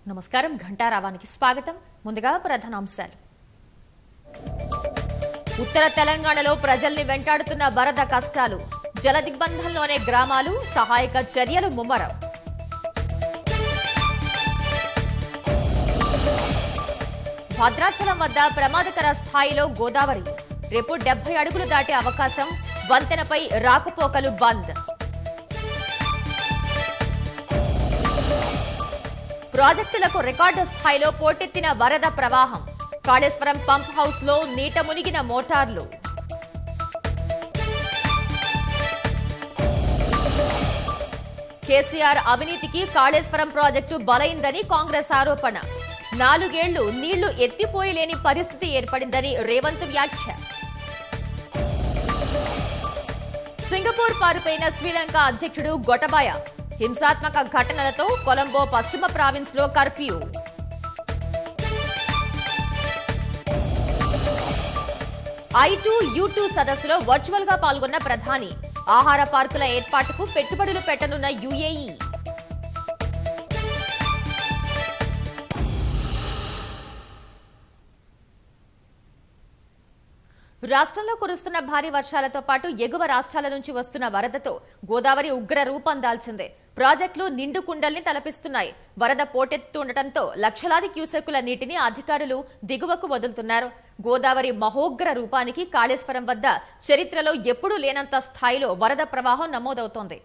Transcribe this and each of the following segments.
నమస్కారం ఘంటారావానికి స్వాగతం. ముందుగా ప్రధానాంశాలు. ఉత్తర తెలంగాణలో ప్రజల్ని వెంటాడుతున్న వరద కష్టాలు. జల దిగ్బంధంలోనే గ్రామాలు, సహాయక చర్యలు ముమ్మరం. భద్రాచలం వద్ద ప్రమాదకర స్థాయిలో గోదావరి. రేపు 70 అడుగులు దాటే అవకాశం. వంతెనపై రాకపోకలు బంద్. ప్రాజెక్టులకు రికార్డు స్థాయిలో పోటెత్తిన వరద ప్రవాహం. కాళేశ్వరం పంప్ హౌస్ లో నీట మునిగిన మోటార్లు. కేసీఆర్ అవినీతికి కాళేశ్వరం ప్రాజెక్టు బలైందని కాంగ్రెస్ ఆరోపణ. 4 ఏళ్లు నీళ్లు ఎత్తిపోయలేని పరిస్థితి ఏర్పడిందని రేవంత్ వ్యాఖ్య. సింగపూర్ పారిపోయిన శ్రీలంక అధ్యక్షుడు గొటబాయ. హింసాత్మక ఘటనలతో కొలంబో పశ్చిమ ప్రావిన్స్ లో కర్ఫ్యూ. I2 U2 సదస్సులో వర్చువల్ గా పాల్గొన్న ప్రధాని. ఆహార పార్కుల ఏర్పాటుకు పెట్టుబడులు పెట్టనున్న UAE. రాష్ట్రంలో కురుస్తున్న భారీ వర్షాలతో పాటు ఎగువ రాష్ట్రాల నుంచి వస్తున్న వరదతో గోదావరి ఉగ్ర రూపం దాల్చింది. ప్రాజెక్టులు నిండు కుండల్ని తలపిస్తున్నాయి. వరద పోటెత్తుండటంతో లక్షలాది క్యూసెక్కుల నీటిని అధికారులు దిగువకు వదులుతున్నారు. గోదావరి మహోగ్ర రూపానికి కాళేశ్వరం వద్ద చరిత్రలో ఎప్పుడూ లేనంత స్థాయిలో వరద ప్రవాహం నమోదవుతోంది.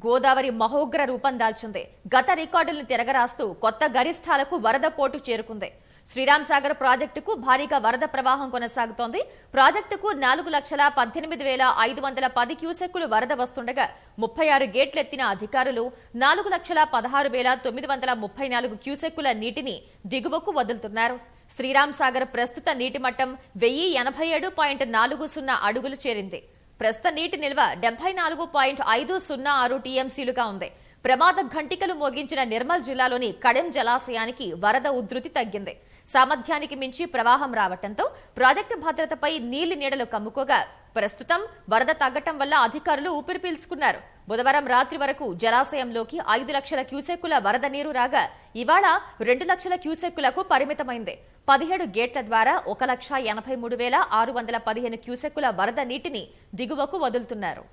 గోదావరి మహోగ్ర రూపం దాల్చింది. గత రికార్డుల్ని తిరగరాస్తూ కొత్త గరిష్టాలకు వరద పోటు చేరుకుంది. శ్రీరామ్ సాగర్ ప్రాజెక్టుకు భారీగా వరద ప్రవాహం కొనసాగుతోంది. ప్రాజెక్టుకు 4,18,510 క్యూసెక్కులు వరద వస్తుండగా 36 గేట్లెత్తిన అధికారులు 4,16,934 క్యూసెక్కుల నీటిని దిగువకు వదులుతున్నారు. శ్రీరామ్ సాగర్ ప్రస్తుత నీటి మట్టం 1087.40 అడుగులు చేరింది. ప్రస్తుత నీటి నిల్వ 74.506 టీఎంసీలుగా ఉంది. ప్రమాద ఘంటికలు మోగించిన నిర్మల్ జిల్లాలోని కడెం జలాశయానికి వరద ఉధృతి తగ్గింది. సామర్థ్యానికి మించి ప్రవాహం రావడంతో ప్రాజెక్టు భద్రతపై నీలి నీడలు కమ్ముకోగా ప్రస్తుతం వరద తగ్గటం వల్ల అధికారులు ఊపిరి పీల్చుకున్నారు. బుధవారం రాత్రి వరకు జలాశయంలోకి 5 లక్షల క్యూసెక్కుల వరద నీరు రాగా ఇవాళ 2 లక్షల క్యూసెక్కులకు పరిమితమైంది. 17 గేట్ల ద్వారా 1,83,615 క్యూసెక్కుల వరద నీటిని దిగువకు వదులుతున్నారు.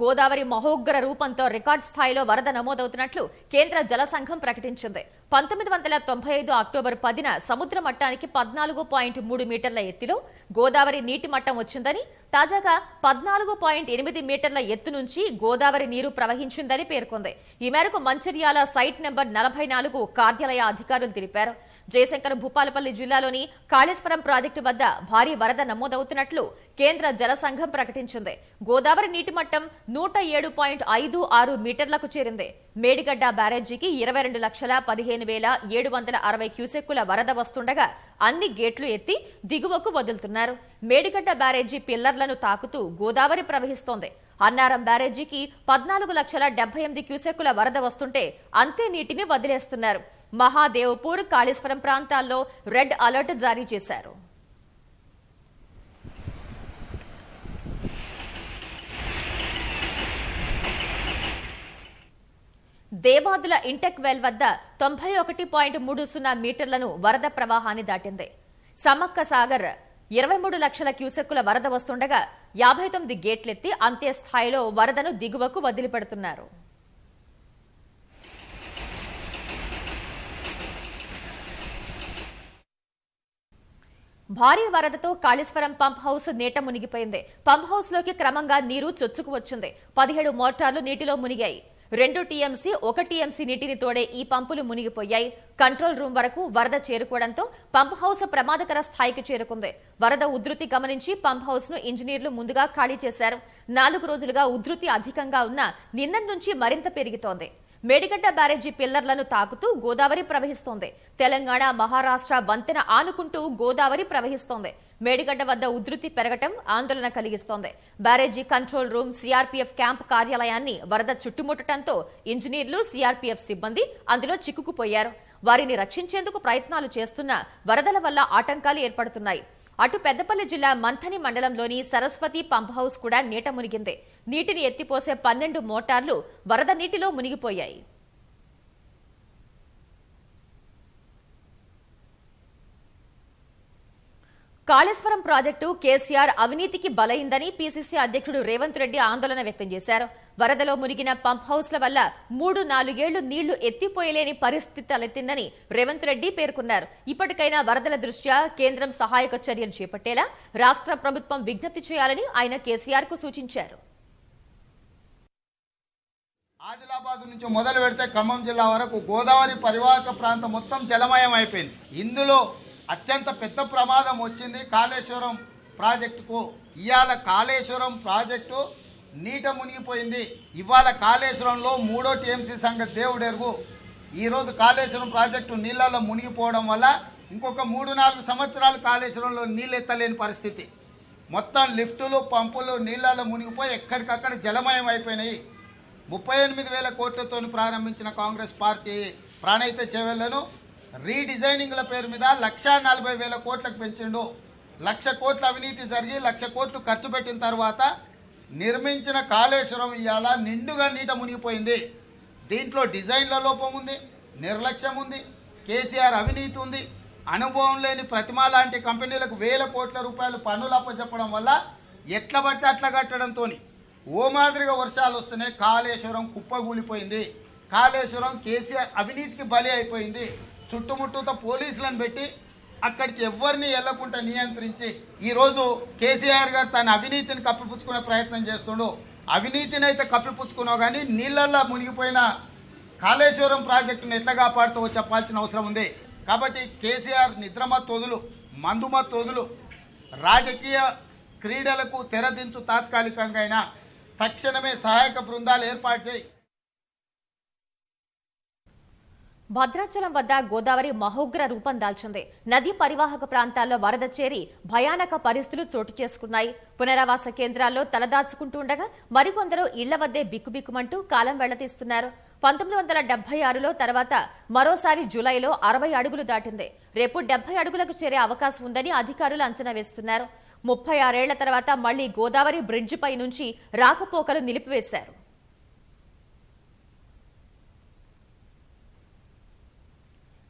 గోదావరి మహోగ్ర రూపంతో రికార్డు స్థాయిలో వరద నమోదవుతున్నట్లు కేంద్ర జల సంఘం ప్రకటించింది. 1995 అక్టోబర్ 10న సముద్ర మట్టానికి 14.3 మీటర్ల ఎత్తులో గోదావరి నీటి మట్టం వచ్చిందని, తాజాగా 14.8 మీటర్ల ఎత్తు నుంచి గోదావరి నీరు ప్రవహించిందని పేర్కొంది. ఈ మేరకు మంచిర్యాల సైట్ నెంబర్ 44 కార్యాలయ అధికారులు తెలిపారు. జయశంకర్ భూపాలపల్లి జిల్లాలోని కాళేశ్వరం ప్రాజెక్టు వద్ద భారీ వరద నమోదవుతున్నట్లు కేంద్ర జల సంఘం ప్రకటించింది. గోదావరి నీటి మట్టం 107.56 మీటర్లకు చేరింది. మేడిగడ్డ బ్యారేజీకి 22,15,760 క్యూసెక్కుల వరద వస్తుండగా అన్ని గేట్లు ఎత్తి దిగువకు వదులుతున్నారు. మేడిగడ్డ బ్యారేజీ పిల్లర్లను తాకుతూ గోదావరి ప్రవహిస్తోంది. అన్నారం బ్యారేజీకి 14,78,000 క్యూసెక్కుల వరద వస్తుంటే అంతే నీటిని వదిలేస్తున్నారు. మహాదేవ్పూర్, కాళేశ్వరం ప్రాంతాల్లో రెడ్ అలర్ట్ జారీ చేశారు. దేవాదుల ఇంటెక్ వెల్ వద్ద 91.30 మీటర్లను వరద ప్రవాహాన్ని దాటింది. సమ్మక్క సాగర్ 23 లక్షల క్యూసెక్కుల వరద వస్తుండగా 59 గేట్లెత్తి అంతే స్థాయిలో వరదను దిగువకు వదిలిపెడుతున్నారు. భారీ వరదతో కాళేశ్వరం పంప్ హౌస్ నీట మునిగిపోయింది. పంప్ హౌస్ లోకి క్రమంగా నీరు చొచ్చుకు వచ్చింది. 17 మోటార్లు నీటిలో మునిగాయి. 2 టీఎంసీ 1 టీఎంసీ నీటిని తోడే ఈ పంపులు మునిగిపోయాయి. కంట్రోల్ రూమ్ వరకు వరద చేరుకోవడంతో పంప్ హౌస్ ప్రమాదకర స్థాయికి చేరుకుంది. వరద ఉధృతి గమనించి పంప్ హౌస్ ను ఇంజనీర్లు ముందుగా ఖాళీ చేశారు. 4 రోజులుగా ఉధృతి అధికంగా ఉన్న నిన్నటి నుంచి మరింత పెరుగుతోంది. మేడిగడ్డ బ్యారేజీ పిల్లర్లను తాకుతూ గోదావరి ప్రవహిస్తోంది. తెలంగాణ, మహారాష్ట్ర వంతెన ఆనుకుంటూ గోదావరి ప్రవహిస్తోంది. మేడిగడ్డ వద్ద ఉధృతి పెరగటం ఆందోళన కలిగిస్తోంది. బ్యారేజీ కంట్రోల్ రూమ్, సిఆర్పీఎఫ్ క్యాంప్ కార్యాలయాన్ని వరద చుట్టుముట్టడంతో ఇంజనీర్లు, సిఆర్పీఎఫ్ సిబ్బంది అందులో చిక్కుకుపోయారు. వారిని రక్షించేందుకు ప్రయత్నాలు చేస్తున్నా వరదల వల్ల ఆటంకాలు ఏర్పడుతున్నాయి. అటు పెద్దపల్లి జిల్లా మంథని మండలంలోని సరస్వతి పంప్ హౌస్ కూడా నీట మునిగింది. నీటిని ఎత్తిపోసే 12 మోటార్లు వరద నీటిలో మునిగిపోయాయి. కాళేశ్వరం ప్రాజెక్టు కేసీఆర్ అవినీతికి బలైందని పీసీసీ అధ్యక్షుడు రేవంత్ రెడ్డి ఆందోళన వ్యక్తం చేశారు. వరదలో మునిగిన పంప్ హౌస్ల వల్ల 3-4 ఏళ్లు నీళ్లు ఎత్తిపోయలేని పరిస్థితి తలెత్తిందని రేవంత్ రెడ్డి పేర్కొన్నారు. ఇప్పటికైనా వరదల దృష్ట్యా కేంద్రం సహాయక చర్యలు చేపట్టేలా రాష్ట్ర ప్రభుత్వం విజ్ఞప్తి చేయాలని ఆయన కేసీఆర్ కు సూచించారు. ఆదిలాబాద్ నుంచి మొదలు పెడితే ఖమ్మం జిల్లా వరకు గోదావరి పరివాహక ప్రాంతం మొత్తం జలమయం అయిపోయింది. ఇందులో అత్యంత పెద్ద ప్రమాదం వచ్చింది కాళేశ్వరం ప్రాజెక్టుకు. ఇవాళ కాళేశ్వరం ప్రాజెక్టు నీట మునిగిపోయింది. ఇవాళ కాళేశ్వరంలో 3వ టీఎంసీ సంగతి దేవుడెరుగు. ఈరోజు కాళేశ్వరం ప్రాజెక్టు నీళ్లలో మునిగిపోవడం వల్ల ఇంకొక 3-4 సంవత్సరాలు కాళేశ్వరంలో నీళ్ళు ఎత్తలేని పరిస్థితి. మొత్తం లిఫ్టులు పంపులు నీళ్లలో మునిగిపోయి ఎక్కడికక్కడ జలమయం అయిపోయినాయి. 38,000 కోట్లతో ప్రారంభించిన కాంగ్రెస్ పార్టీ ప్రాణహిత చేవెళ్లను రీడిజైనింగ్ల పేరు మీద 1,40,000 కోట్లకు పెంచిండు. 1,00,000 కోట్ల అవినీతి జరిగి 1,00,000 కోట్లు ఖర్చు పెట్టిన తర్వాత నిర్మించిన కాళేశ్వరం ఇవాళ నిండుగా నీట మునిగిపోయింది. దీంట్లో డిజైన్ల లోపం ఉంది, నిర్లక్ష్యం ఉంది, కేసీఆర్ అవినీతి ఉంది. అనుభవం లేని ప్రతిమా లాంటి కంపెనీలకు 1,000 కోట్ల రూపాయలు పన్నులు అప్పచెప్పడం వల్ల ఎట్లా పడితే అట్లా కట్టడంతో ఓ మాదిరిగా వర్షాలు వస్తున్నాయి. కాళేశ్వరం కుప్పగూలిపోయింది. కాళేశ్వరం కేసీఆర్ అవినీతికి బలి అయిపోయింది. చుట్టుముట్టుతో పోలీసులను పెట్టి అక్కడికి ఎవరిని వెళ్లకుండా నియంత్రించి ఈరోజు కేసీఆర్ గారు తన అవినీతిని కప్పిపుచ్చుకునే ప్రయత్నం చేస్తుండు. అవినీతిని అయితే కప్పిపుచ్చుకున్నావు కానీ నీళ్లల్లో మునిగిపోయిన కాళేశ్వరం ప్రాజెక్టును ఎట్లా కాపాడుతూ చెప్పాల్సిన అవసరం ఉంది. కాబట్టి కేసీఆర్ నిద్రమత్తొదులు, మందుమత్తొదులు, రాజకీయ క్రీడలకు తెరదించు. తాత్కాలికంగా అయినా తక్షణమే సహాయక బృందాలు ఏర్పాటు చేయి. భద్రాచలం వద్ద గోదావరి మహోగ్ర రూపం దాల్చింది. నదీ పరివాహక ప్రాంతాల్లో వరద చేరి భయానక పరిస్థితులు చోటు చేసుకున్నాయి. పునరావాస కేంద్రాల్లో తలదాచుకుంటుండగా మరికొందరు ఇళ్ల వద్దే బిక్కుబిక్కుమంటూ కాలం వెళ్లతీస్తున్నారు. 1976లో తర్వాత మరోసారి జులైలో 60 అడుగులు దాటింది. రేపు 70 అడుగులకు చేరే అవకాశం ఉందని అధికారులు అంచనా వేస్తున్నారు. 36 ఏళ్ల తర్వాత మళ్లీ గోదావరి బ్రిడ్జిపై నుంచి రాకపోకలు నిలిపివేశారు.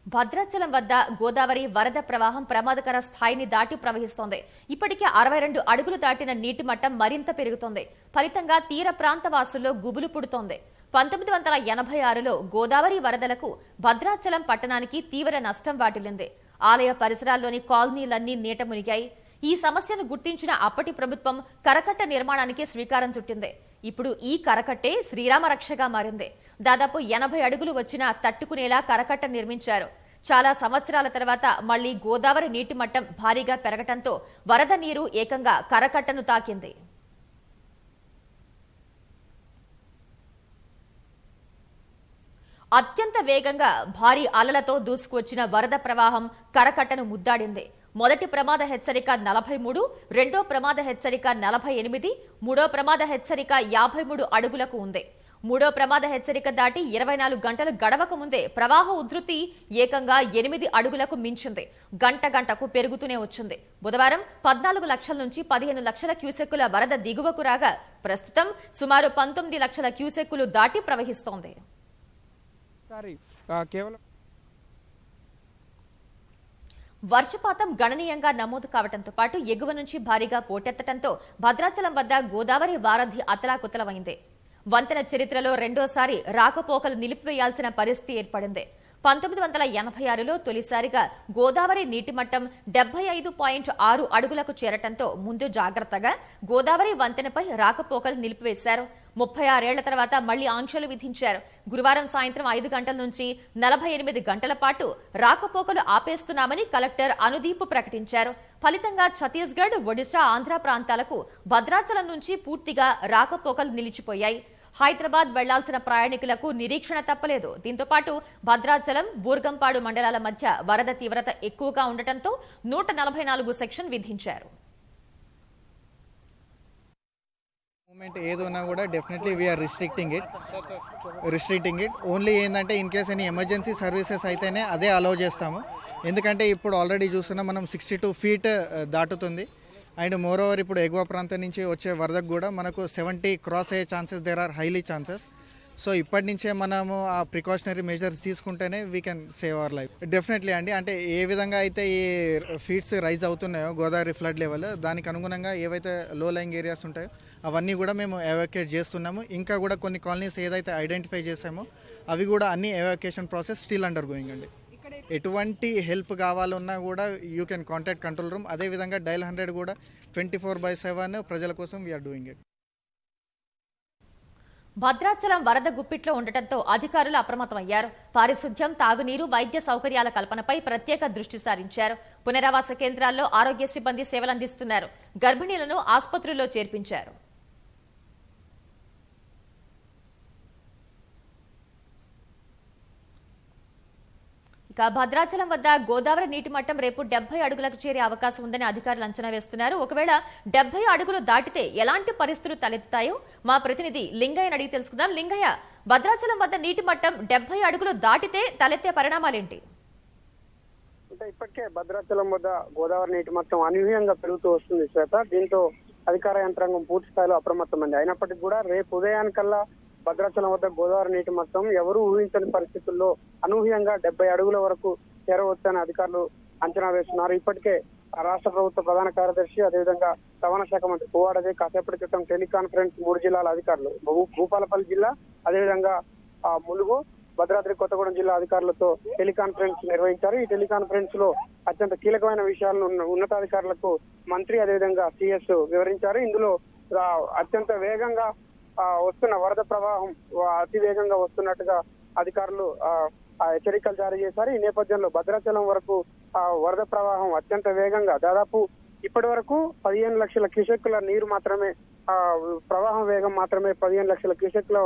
భద్రాచలం వద్ద గోదావరి వరద ప్రవాహం ప్రమాదకర స్థాయిని దాటి ప్రవహిస్తోంది. ఇప్పటికే 62 అడుగులు దాటిన నీటి మట్టం మరింత పెరుగుతోంది. ఫలితంగా తీర ప్రాంత వాసుల్లో గుబులు పుడుతోంది. 1986లో గోదావరి వరదలకు భద్రాచలం పట్టణానికి తీవ్ర నష్టం వాటిల్లింది. ఆలయ పరిసరాల్లోని కాలనీలన్నీ నీట మునిగాయి. ఈ సమస్యను గుర్తించిన అప్పటి ప్రభుత్వం కరకట్ట నిర్మాణానికి శ్రీకారం చుట్టింది. ఇప్పుడు ఈ కరకట్టే శ్రీరామ రక్షగా మారింది. దాదాపు 80 అడుగులు వచ్చినా తట్టుకునేలా కరకట్ట నిర్మించారు. చాలా సంవత్సరాల తర్వాత మళ్లీ గోదావరి నీటి మట్టం భారీగా పెరగటంతో వరద నీరు ఏకంగా కరకట్టను తాకింది. అత్యంత వేగంగా భారీ అలలతో దూసుకువచ్చిన వరద ప్రవాహం కరకట్టను ముద్దాడింది. మొదటి ప్రమాద హెచ్చరిక 43, రెండో ప్రమాద హెచ్చరిక 48, మూడో ప్రమాద హెచ్చరిక 53 అడుగులకు ఉంది. మూడో ప్రమాద హెచ్చరిక దాటి 24 గంటలు గడవక ముందే ప్రవాహ ఉధృతి ఏకంగా 8 అడుగులకు మించింది. గంటకు పెరుగుతూనే వచ్చింది. బుధవారం 14 లక్షల నుంచి 15 లక్షల క్యూసెక్కుల వరద దిగువకు రాగా ప్రస్తుతం సుమారు 19 లక్షల క్యూసెక్కులు దాటి ప్రవహిస్తోంది. వర్షపాతం గణనీయంగా నమోదు కావడంతో పాటు ఎగువ నుంచి భారీగా పోటెత్తడంతో భద్రాచలం వద్ద గోదావరి వారధి అతలాకుతలమైంది. వంతెన చరిత్రలో రెండోసారి రాకపోకలు నిలిపివేయాల్సిన పరిస్థితి ఏర్పడింది. 1986లో తొలిసారిగా గోదావరి నీటి మట్టం 75.6 అడుగులకు చేరటంతో ముందు జాగ్రత్తగా గోదావరి వంతెనపై రాకపోకలు నిలిపివేశారు. 36 ఏళ్ల తర్వాత మళ్లీ ఆంక్షలు విధించారు. గురువారం సాయంత్రం 5 గంటల నుంచి 48 గంటల పాటు రాకపోకలు ఆపేస్తున్నామని కలెక్టర్ అనుదీప్ ప్రకటించారు. ఫలితంగా ఛత్తీస్గఢ్, ఒడిశా, ఆంధ్ర ప్రాంతాలకు భద్రాచలం నుంచి పూర్తిగా రాకపోకలు నిలిచిపోయాయి. హైదరాబాద్ వెళ్లాల్సిన ప్రయాణికులకు నిరీక్షణ తప్పలేదు. దీంతో పాటు భద్రాచలం, బూర్గంపాడు మండలాల మధ్య వరద తీవ్రత ఎక్కువగా ఉండటంతో 144 సెక్షన్ విధించారు. మూమెంట్ ఏది ఉన్నా కూడా definitely we're restricting it only ఏంటంటే in case any emergency services అయితేనే అదే అలౌ చేస్తాము. ఎందుకంటే ఇప్పుడు ఆల్రెడీ చూస్తున్నాం మనం 62 feet దాటుతుంది. అండ్ మోర్ ఓవర్ ఇప్పుడు ఎగువ ప్రాంతం నుంచి వచ్చే వరదకు కూడా మనకు 70 క్రాస్ అయ్యే chances there are highly chances. So ఇప్పటి నుంచే మనము ఆ ప్రికాషనరీ మెజర్స్ తీసుకుంటేనే we can save our life. Definitely అండి, అంటే ఏ విధంగా అయితే ఈ ఫీట్స్ రైజ్ అవుతున్నాయో గోదావరి ఫ్లడ్ లెవెల్, దానికి అనుగుణంగా ఏవైతే లో లయింగ్ ఏరియాస్ ఉంటాయో అవన్నీ కూడా మేము ఎవాక్యుయేట్ చేస్తున్నాము. ఇంకా కూడా కొన్ని కాలనీస్ ఏదైతే ఐడెంటిఫై చేసామో అవి కూడా అన్ని evacuation process still under going అండి. ఎటువంటి హెల్ప్ కావాలన్నా కూడా you can contact control room. అదేవిధంగా డైల్ 100 కూడా 24/7 ప్రజల కోసం వీఆర్ డూయింగ్ ఇట్. భద్రాచలం వరద గుప్పిట్లో ఉండటంతో అధికారులు అప్రమత్తమయ్యారు. పారిశుధ్యం, తాగునీరు, వైద్య సౌకర్యాల కల్పనపై ప్రత్యేక దృష్టి సారించారు. పునరావాస కేంద్రాల్లో ఆరోగ్య సిబ్బంది సేవలందిస్తున్నారు. గర్భిణీలను ఆసుపత్రుల్లో చేర్పించారు. ఇక భద్రాచలం వద్ద గోదావరి నీటి మట్టం రేపు 70 అడుగులకు చేరే అవకాశం ఉందని అధికారులు అంచనా వేస్తున్నారు. ఒకవేళ 70 అడుగులు దాటితే ఎలాంటి పరిస్థితులు తలెత్తుతాయో మా ప్రతినిధి లింగయ్యని అడిగి తెలుసుకుందాం. లింగయ్య, భద్రాచలం వద్ద నీటి మట్టం 70 అడుగులు దాటితే తలెత్తే పరిణామాలేంటి? అంటే ఇప్పటికే భద్రాచలం వద్ద గోదావరి నీటి మట్టం అనూహ్యంగా పెరుగుతూ వస్తుంది శ్వేత. దీంతో అధికార యంత్రాంగం పూర్తి స్థాయిలో అప్రమత్తమైంది. అయినప్పటికీ కూడా రేపు ఉదయానికల్లా భద్రాచలం వద్ద గోదావరి నీటి మొత్తం ఎవరూ ఊహించని పరిస్థితుల్లో అనూహ్యంగా 70 అడుగుల వరకు చేరవచ్చని అధికారులు అంచనా వేస్తున్నారు. ఇప్పటికే రాష్ట్ర ప్రభుత్వ ప్రధాన కార్యదర్శి, అదేవిధంగా రవాణా శాఖ మంత్రి పువ్వాడజయ్ కాసేపటి క్రితం టెలికాన్ఫరెన్స్ 3 జిల్లాల అధికారులు, భూపాలపల్లి జిల్లా, అదేవిధంగా ములుగు, భద్రాద్రి కొత్తగూడెం జిల్లా అధికారులతో టెలికాన్ఫరెన్స్ నిర్వహించారు. ఈ టెలికాన్ఫరెన్స్ లో అత్యంత కీలకమైన విషయాలను ఉన్నతాధికారులకు మంత్రి అదేవిధంగా సిఎస్ వివరించారు. ఇందులో అత్యంత వేగంగా వస్తున్న వరద ప్రవాహం అతి వేగంగా వస్తున్నట్టుగా అధికారులు హెచ్చరికలు జారీ చేశారు. ఈ నేపథ్యంలో భద్రాచలం వరకు వరద ప్రవాహం అత్యంత వేగంగా దాదాపు ఇప్పటి వరకు 15 లక్షల క్యూసెక్కుల నీరు మాత్రమే, ప్రవాహం వేగం మాత్రమే 15 లక్షల క్యూసెక్కుల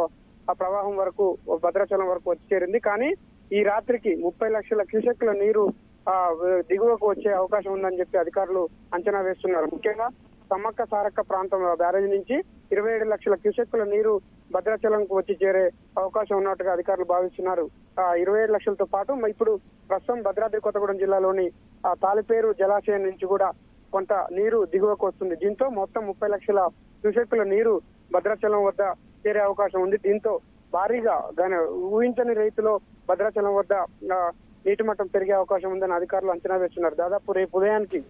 ప్రవాహం వరకు భద్రాచలం వరకు వచ్చి చేరింది. కానీ ఈ రాత్రికి 30 లక్షల క్యూసెక్కుల నీరు దిగువకు వచ్చే అవకాశం ఉందని చెప్పి అధికారులు అంచనా వేస్తున్నారు. ముఖ్యంగా సమ్మక్క సారక్క ప్రాంతం బ్యారేజ్ నుంచి 27 లక్షల క్యూసెక్కుల నీరు భద్రాచలంకు వచ్చి చేరే అవకాశం ఉన్నట్టుగా అధికారులు భావిస్తున్నారు. 27 లక్షలతో పాటు ఇప్పుడు ప్రస్తుతం భద్రాద్రి కొత్తగూడెం జిల్లాలోని తాలిపేరు జలాశయం నుంచి కూడా కొంత నీరు దిగువకు వస్తుంది. దీంతో మొత్తం 30 లక్షల క్యూసెక్కుల నీరు భద్రాచలం వద్ద చేరే అవకాశం ఉంది. దీంతో భారీగా ఊహించని రీతిలో భద్రాచలం వద్ద నీటి మట్టం పెరిగే అవకాశం ఉందని అధికారులు అంచనా వేస్తున్నారు. దాదాపు రేపు ఉదయానికి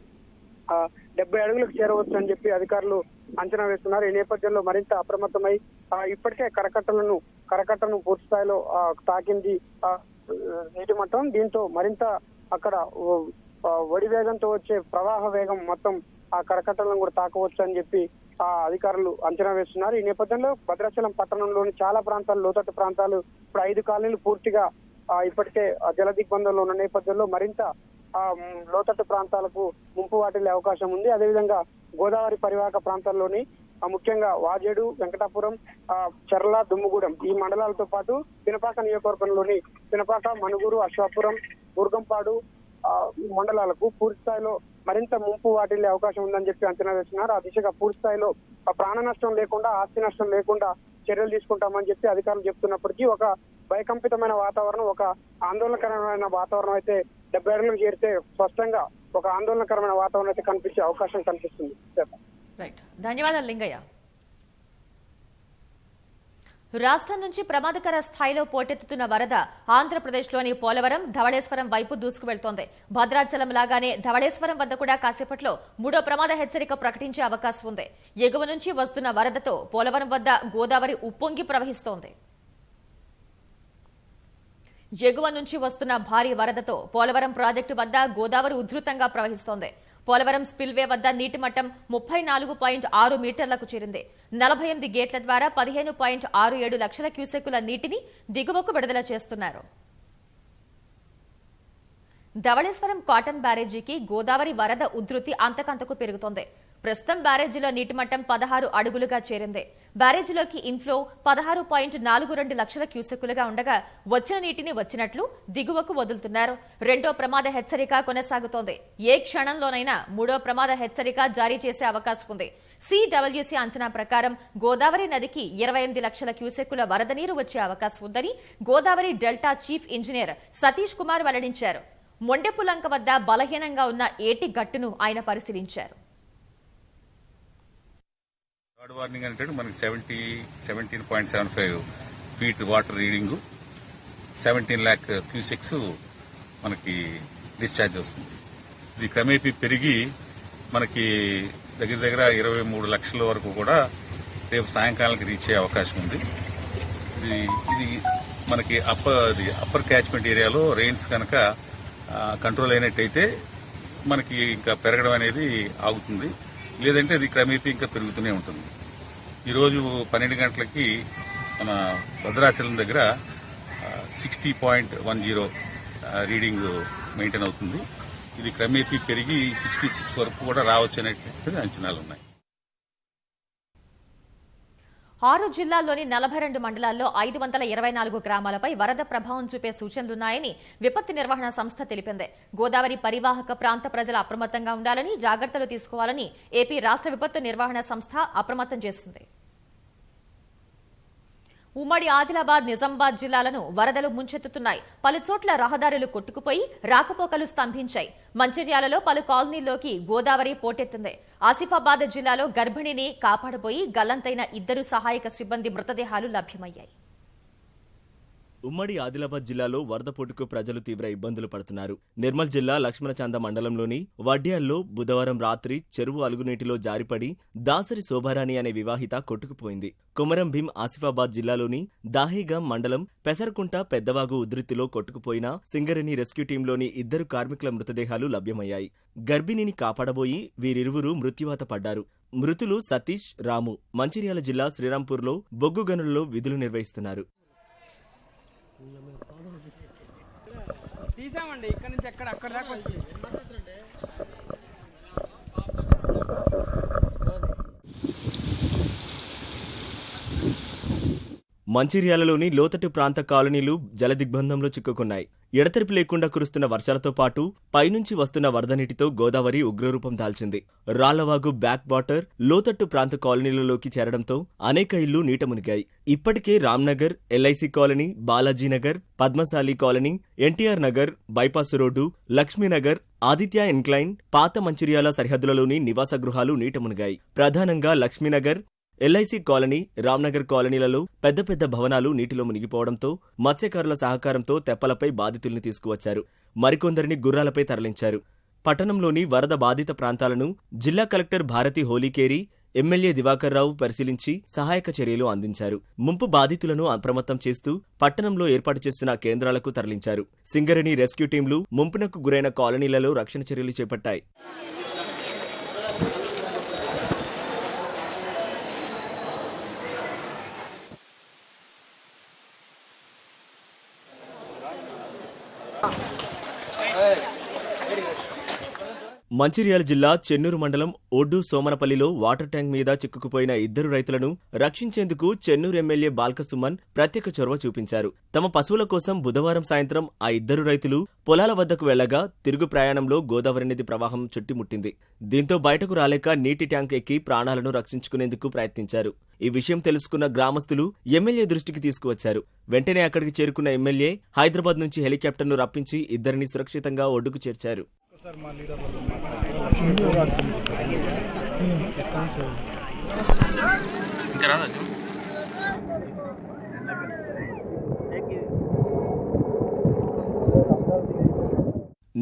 70 అడుగులకు చేరవచ్చు అని చెప్పి అధికారులు అంచనా వేస్తున్నారు. ఈ నేపథ్యంలో మరింత అప్రమత్తమై ఇప్పటికే కరకట్టను పూర్తి స్థాయిలో తాకింది నీటి మట్టం. దీంతో మరింత అక్కడ వడి వేగంతో వచ్చే ప్రవాహ వేగం మొత్తం ఆ కరకట్టలను కూడా తాకవచ్చు అని చెప్పి అధికారులు అంచనా వేస్తున్నారు. ఈ నేపథ్యంలో భద్రాచలం పట్టణంలోని చాలా ప్రాంతాలు, లోతట్టు ప్రాంతాలు, ఇప్పుడు 5 కాలనీలు పూర్తిగా ఇప్పటికే జల దిగ్బంధంలో ఉన్న నేపథ్యంలో మరింత లోతట్టు ప్రాంతాలకు ముంపు వాటిల్లే అవకాశం ఉంది. అదేవిధంగా గోదావరి పరివాహక ప్రాంతాల్లోని ముఖ్యంగా వాజేడు, వెంకటాపురం, చర్ల, దుమ్ముగూడెం ఈ మండలాలతో పాటు పినపాక నియోజకవర్గంలోని పినపాక, మనుగురు, అశ్వాపురం, బుర్గంపాడు మండలాలకు పూర్తి స్థాయిలో మరింత ముంపు వాటిల్లే అవకాశం ఉందని చెప్పి అంచనా వేస్తున్నారు. ఆ దిశగా పూర్తి స్థాయిలో ప్రాణ నష్టం లేకుండా, ఆస్తి నష్టం లేకుండా చర్యలు తీసుకుంటామని చెప్పి అధికారులు చెప్తున్నప్పటికీ ఒక భయకంపితమైన వాతావరణం, ఒక ఆందోళనకరమైన వాతావరణం అయితే 70 అడుగులకు చేరితే స్పష్టంగా ఒక ఆందోళనకరమైన వాతావరణం అయితే కనిపించే అవకాశం కనిపిస్తుంది. రైట్, ధన్యవాదాలు లింగయ్య. రాష్ట్రం నుంచి ప్రమాదకర స్థాయిలో పోటెత్తుతున్న వరద ఆంధ్రప్రదేశ్లోని పోలవరం, ధవళేశ్వరం వైపు దూసుకువెళ్తోంది. భద్రాచలం లాగానే ధవళేశ్వరం వద్ద కూడా కాసేపట్లో 3వ ప్రమాద హెచ్చరిక ప్రకటించే అవకాశం ఉంది. ఎగువ నుంచి వస్తున్న వరదతో పోలవరం వద్ద గోదావరి ఉప్పొంగి ప్రవహిస్తోంది. ఎగువ నుంచి వస్తున్న భారీ వరదతో పోలవరం ప్రాజెక్టు వద్ద గోదావరి ఉధృతంగా ప్రవహిస్తోంది. పోలవరం స్పిల్వే వద్ద నీటి మట్టం 34.6 మీటర్లకు చేరింది. 48 గేట్ల ద్వారా 15.67 లక్షల క్యూసెక్కుల నీటిని దిగువకు విడుదల చేస్తున్నారు. ధవళేశ్వరం కాటన్ బ్యారేజీకి గోదావరి వరద ఉధృతి అంతకంతకు పెరుగుతోంది. ప్రస్తుతం బ్యారేజీలో నీటి మట్టం 16 అడుగులుగా చేరింది. బ్యారేజీలోకి ఇన్ఫ్లో 16.42 లక్షల క్యూసెక్కులుగా ఉండగా వచ్చిన నీటిని వచ్చినట్లు దిగువకు వదులుతున్నారు. 2వ ప్రమాద హెచ్చరిక కొనసాగుతోంది. ఏ క్షణంలోనైనా 3వ ప్రమాద హెచ్చరిక జారీ చేసే అవకాశం ఉంది. సిడబ్ల్యూసీ అంచనా ప్రకారం గోదావరి నదికి 28 లక్షల క్యూసెక్కుల వరద నీరు వచ్చే అవకాశం ఉందని Godavari delta chief engineer Satish Kumar వెల్లడించారు. మొండెపులంక వద్ద బలహీనంగా ఉన్న ఏటి గట్టును ఆయన పరిశీలించారు. థర్డ్ వార్నింగ్ అంటే మనకి 17.75 feet water reading, 17 lakh cusecs మనకి డిశ్చార్జ్ వస్తుంది. ఇది క్రమేపీ పెరిగి మనకి దగ్గర దగ్గర 23 లక్షల వరకు కూడా రేపు సాయంకాలానికి రీచ్ అయ్యే అవకాశం ఉంది. ఇది మనకి అప్పర్ క్యాచ్మెంట్ ఏరియాలో రెయిన్స్ కనుక కంట్రోల్ అయినట్టయితే మనకి ఇంకా పెరగడం అనేది ఆగుతుంది. లేదంటే అది క్రమేపీ ఇంకా పెరుగుతూనే ఉంటుంది. ఈరోజు 12 గంటలకి మన భద్రాచలం దగ్గర 60.10 రీడింగ్ మెయింటైన్ అవుతుంది. ఇది క్రమేపీ పెరిగి 66 వరకు కూడా రావచ్చు అనేటువంటి అంచనాలు ఉన్నాయి. 6 జిల్లాల్లోని 42 మండలాల్లో 524 గ్రామాలపై వరద ప్రభావం చూపే సూచనలున్నాయని విపత్తు నిర్వహణ సంస్థ తెలిపింది. గోదావరి పరివాహక ప్రాంత ప్రజలు అప్రమత్తంగా ఉండాలని, జాగ్రత్తలు తీసుకోవాలని ఏపీ రాష్ట్ర విపత్తు నిర్వహణ సంస్థ అప్రమత్తం చేసింది. ఉమ్మడి ఆదిలాబాద్, నిజామాబాద్ జిల్లాలను వరదలు ముంచెత్తుతున్నాయి. పలుచోట్ల రహదారులు కొట్టుకుపోయి రాకపోకలు స్తంభించాయి. మంచిర్యాలలో పలు కాలనీల్లోకి గోదావరి పోటెత్తింది. ఆసిఫాబాద్ జిల్లాలో గర్భిణిని కాపాడబోయి గల్లంతైన 2 సహాయక సిబ్బంది మృతదేహాలు లభ్యమయ్యాయి. ఉమ్మడి ఆదిలాబాద్ జిల్లాలో వరద పోటుకు ప్రజలు తీవ్ర ఇబ్బందులు పడుతున్నారు. నిర్మల్ జిల్లా లక్ష్మణచాంద మండలంలోని వడ్డ్యాల్లో బుధవారం రాత్రి చెరువు అలుగునీటిలో జారిపడి దాసరి శోభారాణి అనే వివాహిత కొట్టుకుపోయింది. కొమరం భీం ఆసిఫాబాద్ జిల్లాలోని దాహేగాం మండలం పెసరకుంట పెద్దవాగు ఉధృతిలో కొట్టుకుపోయిన సింగరేణి రెస్క్యూ టీంలోని 2 కార్మికుల మృతదేహాలు లభ్యమయ్యాయి. గర్భిణిని కాపాడబోయి వీరిరువురు మృత్యువాత పడ్డారు. మృతులు సతీష్, రాము మంచిర్యాల జిల్లా శ్రీరాంపూర్లో బొగ్గు గనులలో విధులు నిర్వహిస్తున్నారు. తీసామండి ఇక్కడ నుంచి అక్కడ దాకా వచ్చింది. మంచిర్యాలలోని లోతట్టు ప్రాంత కాలనీలు జలదిగ్బంధంలో చిక్కుకున్నాయి. ఎడతెరిపి లేకుండా కురుస్తున్న వర్షాలతో పాటు పైనుంచి వస్తున్న వరద నీటితో గోదావరి ఉగ్రరూపం దాల్చింది. రాళ్లవాగు బ్యాక్ వాటర్ లోతట్టు ప్రాంత కాలనీలలోకి చేరడంతో అనేక ఇళ్లు నీట మునిగాయి. ఇప్పటికే Ramnagar, LIC colony, Balaji Nagar, Padmashali colony, NTR Nagar, bypass road, Lakshmi Nagar, Aditya incline, పాత మంచిర్యాల సరిహద్దులలోని నివాస గృహాలు నీట మునిగాయి. ప్రధానంగా లక్ష్మీనగర్, ఎల్ఐసి కాలనీ, రామ్నగర్ కాలనీలలో పెద్ద పెద్ద భవనాలు నీటిలో మునిగిపోవడంతో మత్స్యకారుల సహకారంతో తెప్పలపై బాధితుల్ని తీసుకువచ్చారు. మరికొందరిని గుర్రాలపై తరలించారు. పట్టణంలోని వరద బాధిత ప్రాంతాలను జిల్లా కలెక్టర్ భారతి హోలీకేరి, ఎమ్మెల్యే దివాకర్ రావు పరిశీలించి సహాయక చర్యలు అందించారు. ముంపు బాధితులను అప్రమత్తం చేస్తూ పట్టణంలో ఏర్పాటు చేసిన కేంద్రాలకు తరలించారు. సింగరేణి రెస్క్యూ టీంలు ముంపునకు గురైన కాలనీలలో రక్షణ చర్యలు చేపట్టాయి. మంచిర్యాల జిల్లా చెన్నూరు మండలం ఒడ్డు సోమనపల్లిలో వాటర్ ట్యాంక్ మీద చిక్కుకుపోయిన 2 రైతులను రక్షించేందుకు చెన్నూరు ఎమ్మెల్యే బాల్కసుమన్ ప్రత్యేక చొరవ చూపించారు. తమ పశువుల కోసం బుధవారం సాయంత్రం ఆ 2 రైతులు పొలాల వద్దకు వెళ్లగా తిరుగు ప్రయాణంలో గోదావరి నది ప్రవాహం చుట్టుముట్టింది. దీంతో బయటకు రాలేక నీటి ట్యాంక్ ఎక్కి ప్రాణాలను రక్షించుకునేందుకు ప్రయత్నించారు. ఈ విషయం తెలుసుకున్న గ్రామస్తులు ఎమ్మెల్యే దృష్టికి తీసుకువచ్చారు. వెంటనే అక్కడికి చేరుకున్న ఎమ్మెల్యే హైదరాబాద్ నుంచి హెలికాప్టర్ను రప్పించి 2 సురక్షితంగా ఒడ్డుకు చేర్చారు.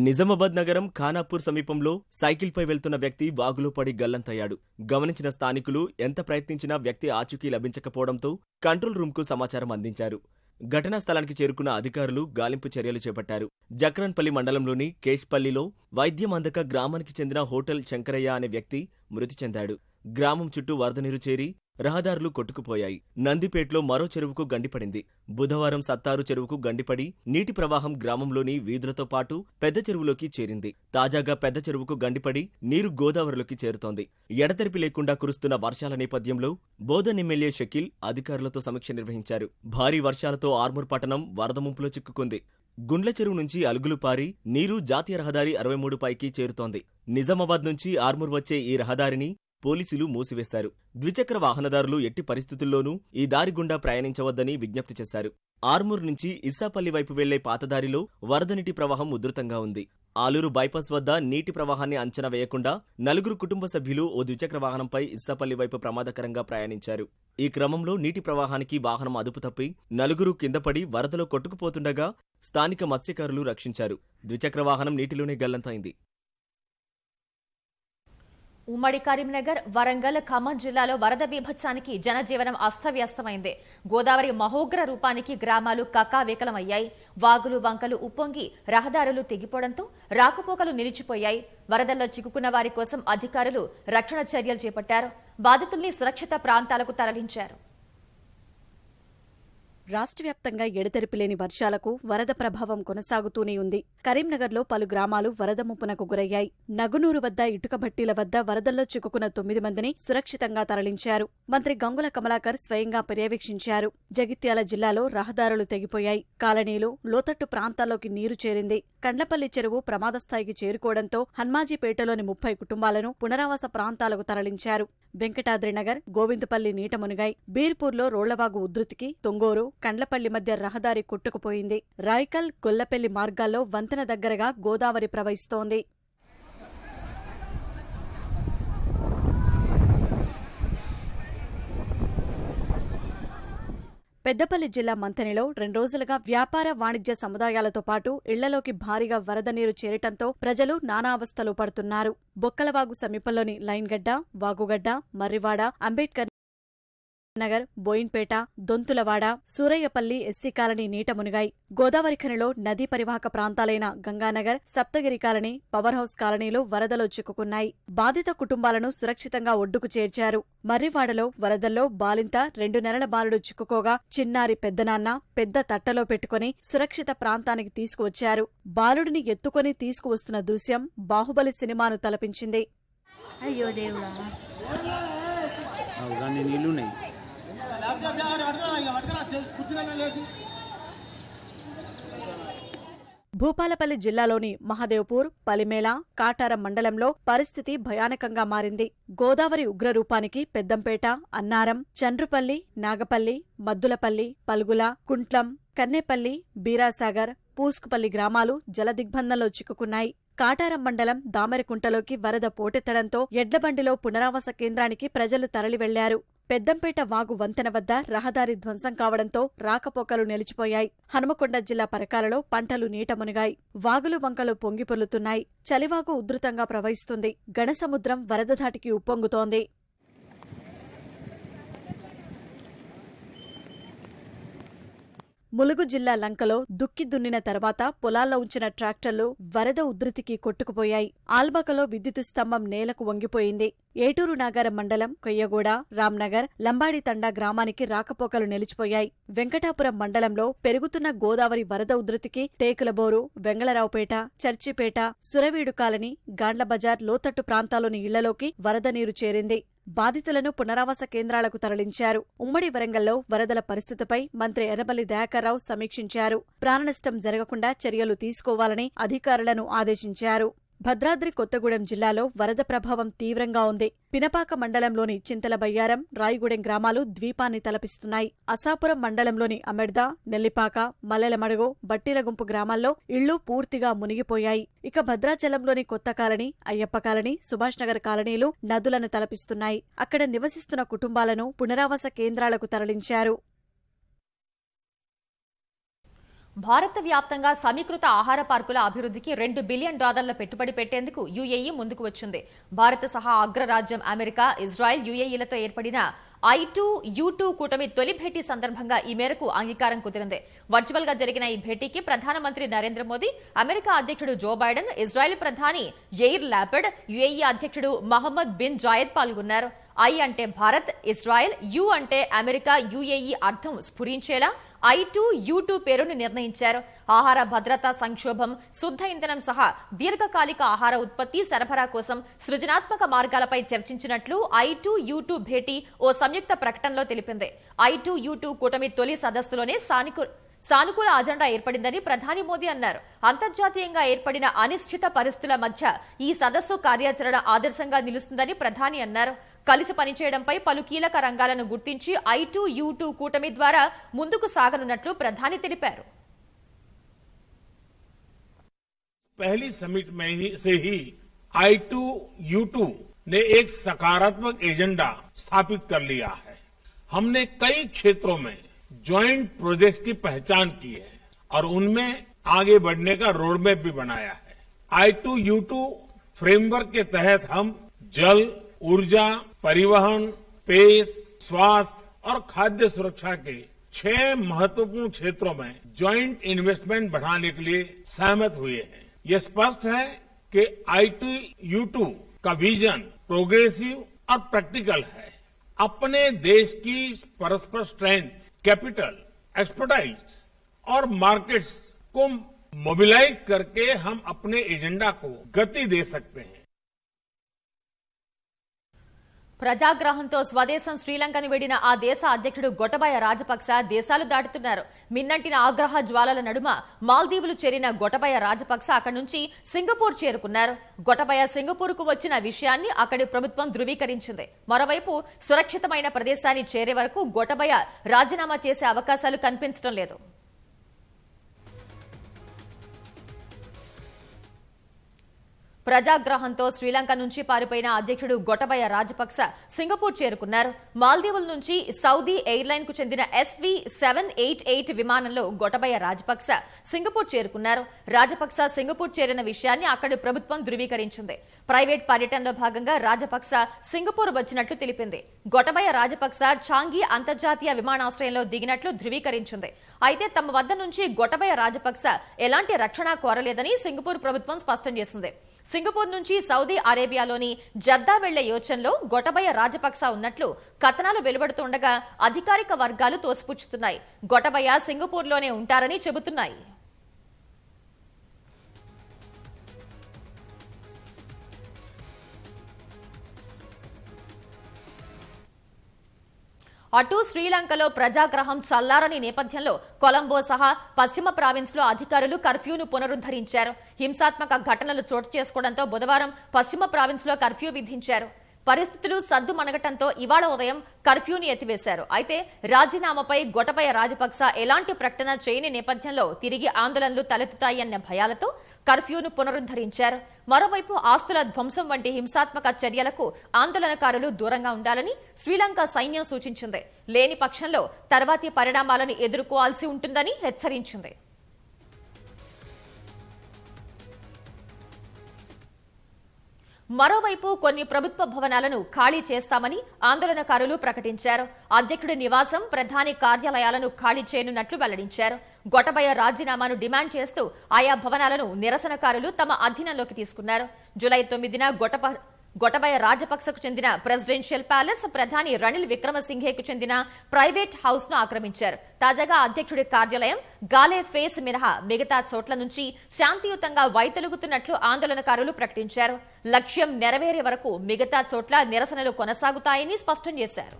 నిజామాబాద్ నగరం ఖానాపూర్ సమీపంలో సైకిల్పై వెళ్తున్న వ్యక్తి వాగులో పడి గల్లంతయ్యాడు. గమనించిన స్థానికులు ఎంత ప్రయత్నించినా వ్యక్తి ఆచూకీ లభించకపోవడంతో కంట్రోల్ రూమ్కు సమాచారం అందించారు. ఘటనా స్థలానికి చేరుకున్న అధికారులు గాలింపు చర్యలు చేపట్టారు. జక్రాన్పల్లి మండలంలోని కేష్పల్లిలో వైద్యం అందక గ్రామానికి చెందిన హోటల్ శంకరయ్య అనే వ్యక్తి మృతి చెందాడు. గ్రామం చుట్టూ వరద నీరు చేరి రహదారులు కొట్టుకుపోయాయి. నందిపేటలో మరో చెరువుకు గండిపడింది. బుధవారం సత్తారు చెరువుకు గండిపడి నీటి ప్రవాహం గ్రామంలోని వీధులతో పాటు పెద్ద చెరువులోకి చేరింది. తాజాగా పెద్ద చెరువుకు గండిపడి నీరు గోదావరిలోకి చేరుతోంది. ఎడతెరిపి లేకుండా కురుస్తున్న వర్షాల నేపథ్యంలో బోధన్ ఎమ్మెల్యే షకీల్ అధికారులతో సమీక్ష నిర్వహించారు. భారీ వర్షాలతో ఆర్మూర్ పట్టణం వరద ముంపులో చిక్కుకుంది. గుండ్ల చెరువు నుంచి అలుగులు పారి నీరు జాతీయ రహదారి 63 పైకి చేరుతోంది. నిజామాబాద్ నుంచి ఆర్మూర్ వచ్చే ఈ రహదారిని పోలీసులు మూసివేశారు. ద్విచక్ర వాహనదారులు ఎట్టి పరిస్థితుల్లోనూ ఈ దారి గుండా ప్రయాణించవద్దని విజ్ఞప్తి చేశారు. ఆర్మూర్ నుంచి ఇస్సాపల్లి వైపు వెళ్లే పాతదారిలో వరద నీటి ప్రవాహం ఉధృతంగా ఉంది. ఆలూరు బైపాస్ వద్ద నీటి ప్రవాహాన్ని అంచనా వేయకుండా 4 కుటుంబ సభ్యులు ఓ ద్విచక్ర వాహనంపై ఇస్సాపల్లి వైపు ప్రమాదకరంగా ప్రయాణించారు. ఈ క్రమంలో నీటి ప్రవాహానికి వాహనం అదుపు తప్పి 4 కిందపడి వరదలో కొట్టుకుపోతుండగా స్థానిక మత్స్యకారులు రక్షించారు. ద్విచక్ర వాహనం నీటిలోనే గల్లంతైంది. ఉమ్మడి కరీంనగర్, వరంగల్, ఖమ్మం జిల్లాలో వరద బీభత్సానికి జనజీవనం అస్తవ్యస్తమైంది. గోదావరి మహోగ్ర రూపానికి గ్రామాలు కక్కావికలమయ్యాయి. వాగులు, వంకలు ఉప్పొంగి రహదారులు తెగిపోవడంతో రాకపోకలు నిలిచిపోయాయి. వరదల్లో చిక్కుకున్న వారి కోసం అధికారులు రక్షణ చర్యలు చేపట్టారు. బాధితుల్ని సురక్షిత ప్రాంతాలకు తరలించారు. రాష్ట్ర వ్యాప్తంగా ఎడతెరిపిలేని వర్షాలకు వరద ప్రభావం కొనసాగుతూనే ఉంది. కరీంనగర్లో పలు గ్రామాలు వరద ముప్పునకు గురయ్యాయి. నగునూరు వద్ద ఇటుక భట్టీల వద్ద వరదల్లో చిక్కుకున్న 9 మందిని సురక్షితంగా తరలించారు. మంత్రి గంగుల కమలాకర్ స్వయంగా పర్యవేక్షించారు. జగిత్యాల జిల్లాలో రహదారులు తెగిపోయాయి. కాలనీలు, లోతట్టు ప్రాంతాల్లోకి నీరు చేరింది. కండ్లపల్లి చెరువు ప్రమాద స్థాయికి చేరుకోవడంతో హన్మాజీపేటలోని 30 కుటుంబాలను పునరావాస ప్రాంతాలకు తరలించారు. వెంకటాద్రినగర్, గోవిందపల్లి నీట మునిగాయి. బీర్పూర్లో రోళ్లవాగు ఉధృతికి తొంగోరు, కండ్లపల్లి మధ్య రహదారి కొట్టుకుపోయింది. రాయ్కల్, గొల్లపల్లి మార్గాల్లో వంతెన దగ్గరగా గోదావరి ప్రవహిస్తోంది. పెద్దపల్లి జిల్లా మంథనిలో 2 రోజులుగా వ్యాపార, వాణిజ్య సముదాయాలతో పాటు ఇళ్లలోకి భారీగా వరద నీరు చేరటంతో ప్రజలు నానా అవస్థలు పడుతున్నారు. బొక్కలవాగు సమీపంలోని లైన్గడ్డ, వాగుగడ్డ, మర్రివాడ, అంబేడ్కర్ నగర్, బోయిన్పేట, దొంతులవాడ, సూరయ్యపల్లి ఎస్సీ కాలనీ నీట మునిగాయి. గోదావరి ఖనిలో నదీ పరివాహక ప్రాంతాలైన Ganganagar, Saptagiri colony, power house కాలనీలు వరదలో చిక్కుకున్నాయి. బాధిత కుటుంబాలను సురక్షితంగా ఒడ్డుకు చేర్చారు. మర్రివాడలో వరదల్లో బాలింత 2 నెలల బాలుడు చిక్కుకోగా చిన్నారి పెద్దనాన్న పెద్ద తట్టలో పెట్టుకుని సురక్షిత ప్రాంతానికి తీసుకువచ్చారు. బాలుడిని ఎత్తుకొని తీసుకువస్తున్న దృశ్యం బాహుబలి సినిమాను తలపించింది. అయ్యో దేవుడా, నీళ్లున్నాయి. భూపాలపల్లి జిల్లాలోని మహదేవ్పూర్, పలిమేల, కాటారం మండలంలో పరిస్థితి భయానకంగా మారింది. గోదావరి ఉగ్రరూపానికి పెద్దంపేట, అన్నారం, చండ్రుపల్లి, నాగపల్లి, మద్దులపల్లి, పల్గుల, కుంట్లం, కన్నేపల్లి, బీరాసాగర్, పూస్కుపల్లి గ్రామాలు జలదిగ్బంధంలో చిక్కుకున్నాయి. కాటారం మండలం దామెరకుంటలోకి వరద పోటెత్తడంతో ఎడ్లబండిలో పునరావాస కేంద్రానికి ప్రజలు తరలి వెళ్లారు. పెద్దంపేట వాగు వంతెన వద్ద రహదారి ధ్వంసం కావడంతో రాకపోకలు నిలిచిపోయాయి. హనుమకొండ జిల్లా పరకాలలో పంటలు నీట మునిగాయి. వాగులు, వంకలు పొంగిపొర్లుతున్నాయి. చలివాగు ఉధృతంగా ప్రవహిస్తుంది. గణసముద్రం వరద ధాటికి ఉప్పొంగుతోంది. ములుగు జిల్లా లంకలో దుక్కి దున్నిన తర్వాత పొలాల్లో ఉంచిన ట్రాక్టర్లు వరద ఉధృతికి కొట్టుకుపోయాయి. ఆల్బకలో విద్యుత్ స్తంభం నేలకు వంగిపోయింది. ఏటూరు నాగారం మండలం కొయ్యగూడ, రామ్నగర్, లంబాడి తండా గ్రామానికి రాకపోకలు నిలిచిపోయాయి. వెంకటాపురం మండలంలో పెరుగుతున్న గోదావరి వరద ఉధృతికి టేకులబోరు, వెంగళరావుపేట, చర్చిపేట, సురవీడు కాలనీ, గాండ్ల బజార్ లోతట్టు ప్రాంతాల్లోని ఇళ్లలోకి వరద నీరు చేరింది. బాధితులను పునరావాస కేంద్రాలకు తరలించారు. ఉమ్మడి వరంగల్లో వరదల పరిస్థితిపై మంత్రి ఎర్రబెల్లి దయాకర్రావు సమీక్షించారు. ప్రాణనష్టం జరగకుండా చర్యలు తీసుకోవాలని అధికారులను ఆదేశించారు. భద్రాద్రి కొత్తగూడెం జిల్లాలో వరద ప్రభావం తీవ్రంగా ఉంది. పినపాక మండలంలోని చింతల బయ్యారం, రాయిగూడెం గ్రామాలు ద్వీపాన్ని తలపిస్తున్నాయి. అసాపురం మండలంలోని అమెడ్ద, నెల్లిపాక, మల్లెలమడుగు, బట్టిలగుంపు గ్రామాల్లో ఇళ్లు పూర్తిగా మునిగిపోయాయి. ఇక భద్రాచలంలోని కొత్త కాలనీ, అయ్యప్ప కాలనీ, సుభాష్ నగర్ కాలనీలు నదులను తలపిస్తున్నాయి. అక్కడ నివసిస్తున్న కుటుంబాలను పునరావాస కేంద్రాలకు తరలించారు. భారత వ్యాప్తంగా సమీకృత ఆహార పార్కుల అభివృద్ధికి $2 బిలియన్ పెట్టుబడి పెట్టేందుకు యుఏఈ ముందుకు వచ్చింది. భారత్ సహా అగ్రరాజ్యం అమెరికా, ఇజ్రాయెల్, యుఏఈలతో ఏర్పడిన I2U2 కూటమి తొలి భేటీ సందర్భంగా ఈ మేరకు అంగీకారం కుదిరింది. వర్చువల్ గా జరిగిన ఈ భేటీకి ప్రధానమంత్రి నరేంద్ర మోదీ, అమెరికా అధ్యక్షుడు జో బైడెన్, ఇజ్రాయెల్ ప్రధాని యెయిర్ లాపిడ్, యుఏఈ అధ్యక్షుడు మహమ్మద్ బిన్ జాయద్ పాల్గొన్నారు. I అంటే భారత్, ఇజ్రాయెల్, U అంటే అమెరికా, యుఏఈ అర్థం స్ఫురించేలా I2U2 పేరును నిర్ణయించారు. ఆహార భద్రతా సంక్షోభం, శుద్ధ ఇంధనం సహా దీర్ఘకాలిక ఆహార ఉత్పత్తి సరఫరా కోసం సృజనాత్మక మార్గాలపై చర్చించినట్లు I2U2 భేటీ ఓ సంయుక్త ప్రకటనలో తెలిపింది. I2U2 కూటమి తొలి సదస్సులోనే సానుకూల అజెండా ఏర్పడిందని ప్రధాని మోదీ అన్నారు. అంతర్జాతీయంగా ఏర్పడిన అనిశ్చిత పరిస్థితుల మధ్య ఈ సదస్సు కార్యాచరణ ఆదర్శంగా నిలుస్తుందని ప్రధాని అన్నారు. కలిసి పనిచేయడంపై పలు కీలక రంగాలను గుర్తించి I2U2 కూటమి ద్వారా ముందుకు సాగనున్నట్లు ప్రధాని తెలిపారు. पहली समिट में से ही I2U2 ने एक सकारात्मक एजेंडा स्थापित कर लिया है. हमने कई क्षेत्रों में ज्वाइंट प्रोजेक्ट्स की पहचान की है और उनमें आगे बढ़ने का रोड मैप भी बनाया है. I2U2 फ्रेमवर्क के तहत हम जल, ऊर्जा, परिवहन, पेश, स्वास्थ्य और खाद्य सुरक्षा के 6 महत्वपूर्ण क्षेत्रों में ज्वाइंट इन्वेस्टमेंट बढ़ाने के लिए सहमत हुए हैं. ये स्पष्ट है कि I2U2 का विजन प्रोग्रेसिव और प्रैक्टिकल है. अपने देश की परस्पर स्ट्रेंथ, कैपिटल, एक्सपर्टाइज और मार्केट्स को मोबिलाइज करके हम अपने एजेंडा को गति दे सकते हैं. ప్రజాగ్రహంతో స్వదేశం శ్రీలంకను వెడిన ఆ దేశ అధ్యక్షుడు గొటబయ రాజపక్స దేశాలు దాటుతున్నారు. మిన్నంటిన ఆగ్రహ జ్వాలల నడుమ మాల్దీవులు చేరిన గొటబయ రాజపక్స అక్కడి నుంచి సింగపూర్ చేరుకున్నారు. గొటబయ సింగపూర్కు వచ్చిన విషయాన్ని అక్కడి ప్రభుత్వం ధృవీకరించింది. మరోవైపు సురక్షితమైన ప్రదేశాన్ని చేరే వరకు గొటబయ రాజీనామా చేసే అవకాశాలు కనిపించడం లేదు. ప్రజాగ్రహంతో శ్రీలంక నుంచి పారిపోయిన అధ్యక్షుడు గొటబయ రాజపక్స సింగపూర్ చేరుకున్నారు. మాల్దీవుల నుంచి సౌదీ ఎయిర్లైన్ కు చెందిన SV788 విమానంలో గొటబయ రాజపక్స సింగపూర్ చేరుకున్నారు. రాజపక్స సింగపూర్ చేరిన విషయాన్ని అక్కడి ప్రభుత్వం ధృవీకరించింది. ప్రైవేట్ పర్యటనలో భాగంగా రాజపక్స సింగపూర్ వచ్చినట్లు తెలిపింది. గొటబయ రాజపక్స చాంగి అంతర్జాతీయ విమానాశ్రయంలో దిగినట్లు ధృవీకరించింది. అయితే తమ వద్ద నుంచి గొటబయ రాజపక్స ఎలాంటి రక్షణ కోరలేదని సింగపూర్ ప్రభుత్వం స్పష్టం చేసింది. సింగపూర్ నుంచి సౌదీ అరేబియాలోని జద్దా వెళ్లే యోచనలో గొటబయ రాజపక్స ఉన్నట్లు కథనాలు వెలువడుతుండగా అధికారిక వర్గాలు తోసిపుచ్చుతున్నాయి. గొటబయ సింగపూర్లోనే ఉంటారని చెబుతున్నాయి. అటు శ్రీలంకలో ప్రజాగ్రహం చల్లారని నేపథ్యంలో కొలంబో సహా పశ్చిమ ప్రావిన్స్ లో అధికారులు కర్ఫ్యూను పునరుద్ధరించారు. హింసాత్మక ఘటనలు చోటు చేసుకోవడంతో బుధవారం పశ్చిమ ప్రావిన్స్ లో కర్ఫ్యూ విధించారు. పరిస్థితులు సద్దుమణగటంతో ఇవాళ ఉదయం కర్ఫ్యూని ఎత్తివేశారు. అయితే రాజీనామాపై గొటబయ రాజపక్స ఎలాంటి ప్రకటన చేయని నేపథ్యంలో తిరిగి ఆందోళనలు తలెత్తుతాయన్న భయాలతో కర్ఫ్యూను పునరుద్ధరించారు. మరోవైపు ఆస్తుల ధ్వంసం వంటి హింసాత్మక చర్యలకు ఆందోళనకారులు దూరంగా ఉండాలని శ్రీలంక సైన్యం సూచించింది. లేని పక్షంలో తర్వాతి పరిణామాలను ఎదుర్కోవాల్సి ఉంటుందని హెచ్చరించింది. మరోవైపు కొన్ని ప్రభుత్వ భవనాలను ఖాళీ చేస్తామని ఆందోళనకారులు ప్రకటించారు. అధ్యక్షుడి నివాసం, ప్రధాని కార్యాలయాలను ఖాళీ చేయనున్నట్లు వెల్లడించారు. గొటబయ రాజీనామాను డిమాండ్ చేస్తూ ఆయా భవనాలను నిరసనకారులు తమ అధీనంలోకి తీసుకున్నారు. జూలై 9న గొటబయ రాజపక్సకు చెందిన ప్రెసిడెన్షియల్ ప్యాలెస్, ప్రధాని రనిల్ విక్రమసింఘేకు చెందిన ప్రైవేట్ హౌస్ ను ఆక్రమించారు. తాజాగా అధ్యక్షుడి కార్యాలయం, గాలే ఫేస్ మినహా మిగతా చోట్ల నుంచి శాంతియుతంగా వైదొలుగుతున్నట్లు ఆందోళనకారులు ప్రకటించారు. లక్ష్యం నెరవేరే వరకు మిగతా చోట్ల నిరసనలు కొనసాగుతాయని స్పష్టం చేశారు.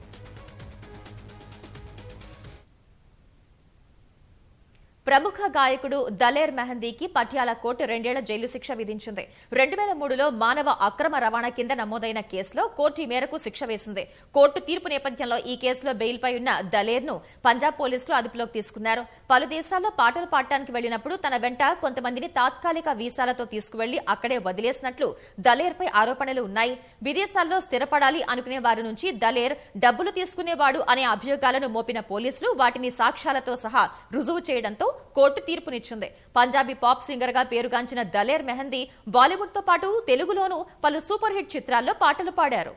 ప్రముఖ గాయకుడు దలేర్ మెహందీకి పటియాల కోర్టు 2 ఏళ్ల జైలు శిక్ష విధించింది. 2003లో మానవ అక్రమ రవాణా కింద నమోదైన కేసులో కోర్టు ఈ మేరకు శిక్ష వేసింది. కోర్టు తీర్పు నేపథ్యంలో ఈ కేసులో బెయిల్పై ఉన్న దలేర్ ను పంజాబ్ పోలీసులు అదుపులోకి తీసుకున్నారు. పలు దేశాల్లో పాటలు పాడటానికి వెళ్లినప్పుడు తన వెంట కొంతమందిని తాత్కాలిక వీసాలతో తీసుకువెళ్లి అక్కడే వదిలేసినట్లు దలేర్ పై ఆరోపణలు ఉన్నాయి. విదేశాల్లో స్థిరపడాలి అనుకునే వారి నుంచి దలేర్ డబ్బులు తీసుకునేవాడు అనే అభియోగాలను మోపిన పోలీసులు వాటిని సాక్ష్యాలతో సహా రుజువు చేయడంతో కోర్టు తీర్పునిచ్చింది. పంజాబీ పాప్ సింగర్ గా పేరుగాంచిన దలేర్ మెహందీ బాలీవుడ్ తో పాటు తెలుగులోనూ పలు సూపర్ హిట్ చిత్రాల్లో పాటలు పాడారు.